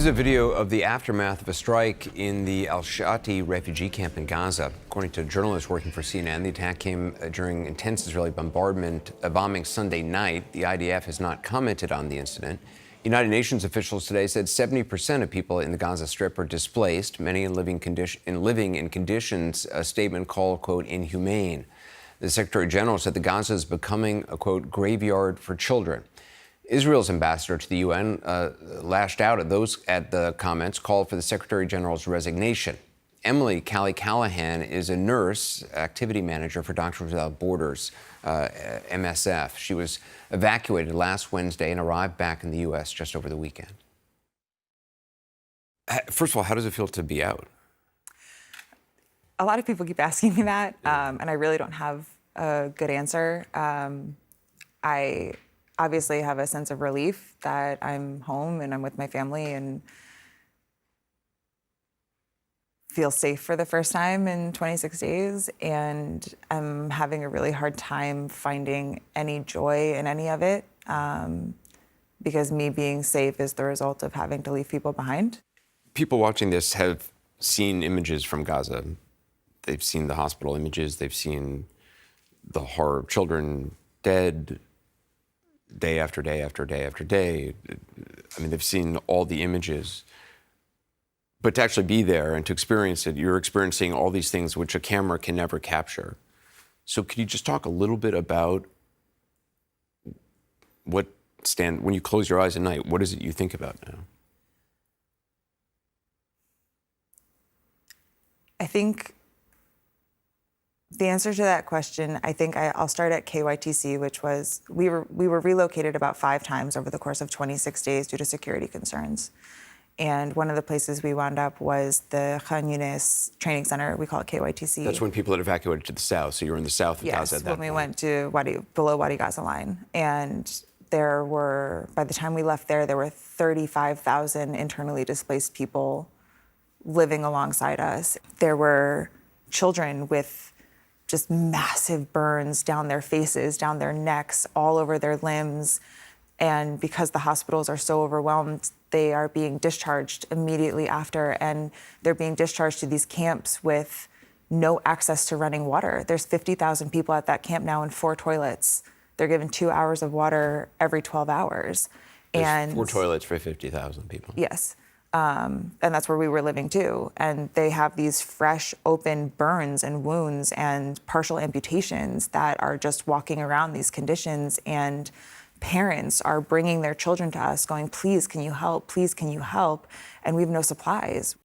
This is a video of the aftermath of a strike in the al-Shati refugee camp in Gaza. According to journalists working for CNN, the attack came during intense Israeli bombing Sunday night. The IDF has not commented on the incident. United Nations officials today said 70% of people in the Gaza Strip are displaced, many in living in conditions a statement called, quote, inhumane. The Secretary General said that Gaza is becoming a, quote, graveyard for children. Israel's ambassador to the UN lashed out at the comments, called for the Secretary General's resignation. Emily Callahan is a nurse, activity manager for Doctors Without Borders, MSF. She was evacuated last Wednesday and arrived back in the U.S. just over the weekend. First of all, how does it feel to be out? A lot of people keep asking me that, and I really don't have a good answer. I obviously have a sense of relief that I'm home and I'm with my family and feel safe for the first time in 26 days. And I'm having a really hard time finding any joy in any of it because me being safe is the result of having to leave people behind. People watching this have seen images from Gaza. They've seen the hospital images. They've seen the horror of children dead, day after day after day after day. I mean, they've seen all the images. But to actually be there and to experience it, you're experiencing all these things which a camera can never capture. So could you just talk a little bit about when you close your eyes at night, what is it you think about now? I think the answer to that question, I think I'll start at KYTC, which was, we were relocated about 5 times over the course of 26 days due to security concerns. And one of the places we wound up was the Khan Yunis training center. We call it KYTC. That's when people had evacuated to the south. So you were in the south of Gaza at that point. Yes, when we went to below Wadi Gaza line. And there were, by the time we left there were 35,000 internally displaced people living alongside us. There were children with just massive burns down their faces, down their necks, all over their limbs. And because the hospitals are so overwhelmed, they are being discharged immediately after, and they're being discharged to these camps with no access to running water. There's 50,000 people at that camp now and 4 toilets. They're given 2 hours of water every 12 hours. There's 4 toilets for 50,000 people. Yes. And that's where we were living too. And they have these fresh, open burns and wounds and partial amputations that are just walking around these conditions. And parents are bringing their children to us going, please, can you help? Please, can you help? And we have no supplies.